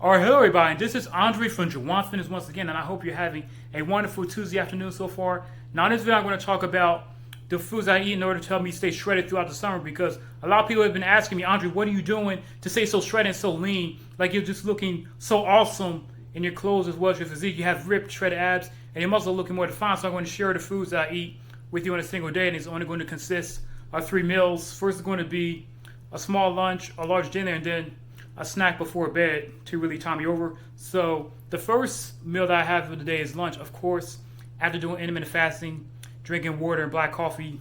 All right, hello everybody. This is Andre from Jawan Fitness once again, and I hope you're having a wonderful Tuesday afternoon so far. Now, in this video, I'm going to talk about the foods I eat in order to help me stay shredded throughout the summer, because a lot of people have been asking me, Andre, what are you doing to stay so shredded and so lean? Like, you're just looking so awesome in your clothes as well as your physique. You have ripped, shredded abs, and your muscles are looking more defined. So I'm going to share the foods that I eat with you in a single day, and it's only going to consist of 3 meals. First is going to be a small lunch, a large dinner, and then a snack before bed to really time me over. So the first meal that I have for the day is lunch. Of course, after doing intermittent fasting, drinking water and black coffee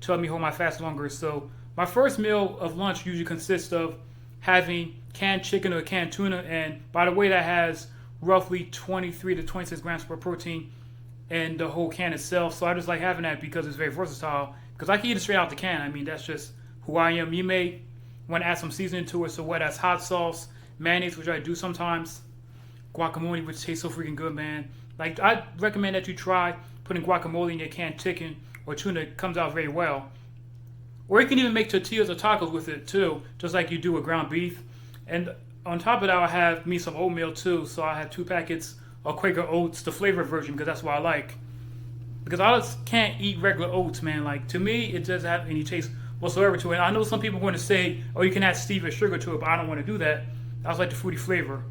to help me hold my fast longer. So my first meal of lunch usually consists of having canned chicken or canned tuna, and by the way, that has roughly 23 to 26 grams per protein in the whole can itself. So I just like having that because it's very versatile, because I can eat it straight out the can. I mean, that's just who I am. You may want to add some seasoning to it, so what? That's hot sauce, mayonnaise, which I do sometimes, guacamole, which tastes so freaking good, man. Like, I recommend that you try putting guacamole in your canned chicken or tuna. It comes out very well. Or you can even make tortillas or tacos with it too, just like you do with ground beef. And on top of that, I have me some oatmeal too. So I have 2 packets of Quaker Oats, the flavored version, because that's what I like. Because I just can't eat regular oats, man. Like, to me, it doesn't have any taste whatsoever to it. And I know some people are going to say, oh, you can add stevia sugar to it, but I don't want to do that. I just like the fruity flavor.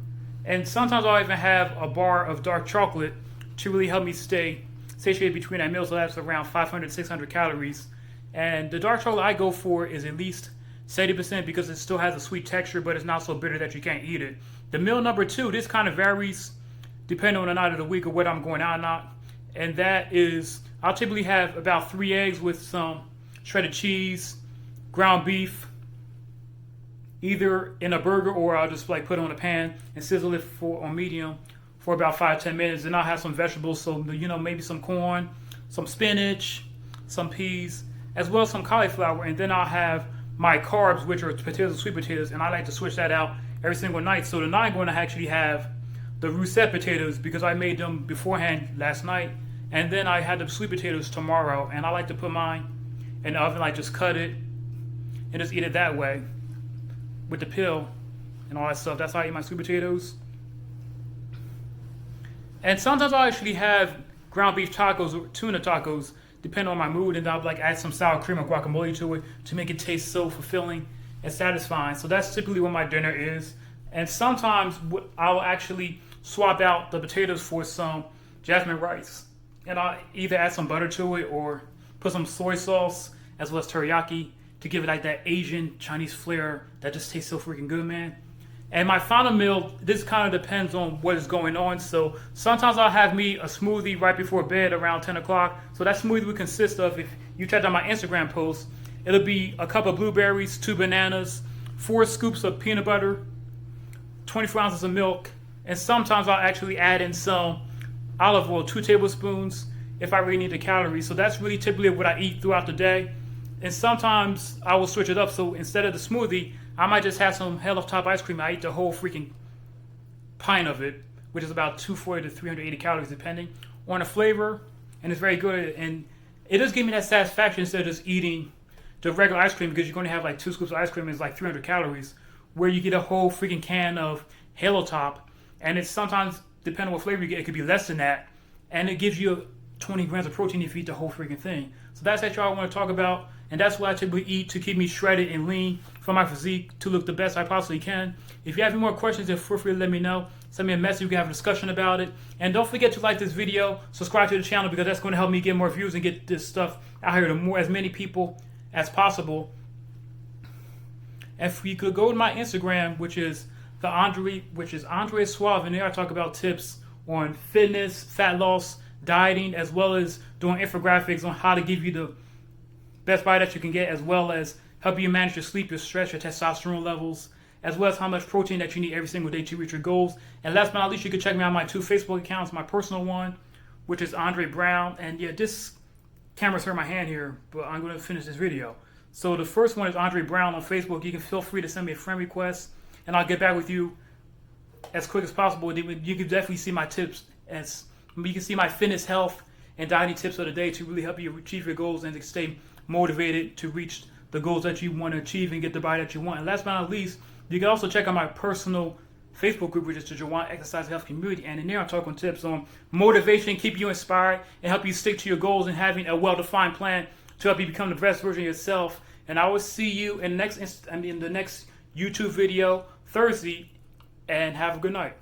And sometimes I'll even have a bar of dark chocolate to really help me stay satiated between that meal. So that's around 500, 600 calories. And the dark chocolate I go for is at least 70% because it still has a sweet texture, but it's not so bitter that you can't eat it. The meal number 2, this kind of varies depending on the night of the week or whether I'm going out or not. And that is, I'll typically have about 3 eggs with some shredded cheese, ground beef, either in a burger, or I'll just like put it on a pan and sizzle it on medium for about 5-10 minutes. Then I'll have some vegetables, so maybe some corn, some spinach, some peas, as well as some cauliflower. And then I'll have my carbs, which are potatoes and sweet potatoes, and I like to switch that out every single night. So tonight I'm going to actually have the russet potatoes because I made them beforehand last night, and then I had the sweet potatoes tomorrow, and I like to put mine in the oven, like just cut it and just eat it that way with the peel and all that stuff. That's how I eat my sweet potatoes. And sometimes I'll actually have ground beef tacos or tuna tacos, depending on my mood, and I'll like add some sour cream or guacamole to it to make it taste so fulfilling and satisfying. So that's typically what my dinner is. And sometimes I'll actually swap out the potatoes for some jasmine rice, and I'll either add some butter to it or put some soy sauce as well as teriyaki to give it like that Asian Chinese flair that just tastes so freaking good, man. And my final meal, this kind of depends on what is going on. So sometimes I'll have me a smoothie right before bed around 10 o'clock. So that smoothie would consist of, if you check out my Instagram post, it'll be a cup of blueberries, 2 bananas, 4 scoops of peanut butter, 24 ounces of milk, and sometimes I'll actually add in some olive oil, 2 tablespoons, if I really need the calories. So that's really typically what I eat throughout the day. And sometimes I will switch it up. So instead of the smoothie, I might just have some Hell of Top ice cream. I eat the whole freaking pint of it, which is about 240 to 380 calories depending on the flavor. And it's very good. And it does give me that satisfaction instead of just eating the regular ice cream, because you're going to have like 2 scoops of ice cream and it's like 300 calories, where you get a whole freaking can of Halo Top. And it's sometimes, depending on what flavor you get, it could be less than that. And it gives you 20 grams of protein if you eat the whole freaking thing. So that's actually all I want to talk about. And that's what I typically eat to keep me shredded and lean for my physique to look the best I possibly can. If you have any more questions, then feel free to let me know. Send me a message. We can have a discussion about it. And don't forget to like this video, subscribe to the channel, because that's going to help me get more views and get this stuff out here to as many people as possible. And if you could go to my Instagram, which is Andre Suave, and there I talk about tips on fitness, fat loss, dieting, as well as doing infographics on how to give you the best body that you can get, as well as help you manage your sleep, your stress, your testosterone levels, as well as how much protein that you need every single day to reach your goals. And last but not least, you can check me out on my 2 Facebook accounts. My personal one, which is Andre Brown, and yeah, this camera's hurt my hand here, but I'm going to finish this video. So the first one is Andre Brown on Facebook. You can feel free to send me a friend request, and I'll get back with you as quick as possible. You can definitely see my tips, as you can see my fitness, health, and dieting tips of the day to really help you achieve your goals and to stay motivated to reach the goals that you want to achieve and get the body that you want. And last but not least, you can also check out my personal Facebook group, which is the Jawan Exercise Health Community. And in there, I'm talking tips on motivation, keep you inspired, and help you stick to your goals and having a well-defined plan to help you become the best version of yourself. And I will see you in the next YouTube video Thursday. And have a good night.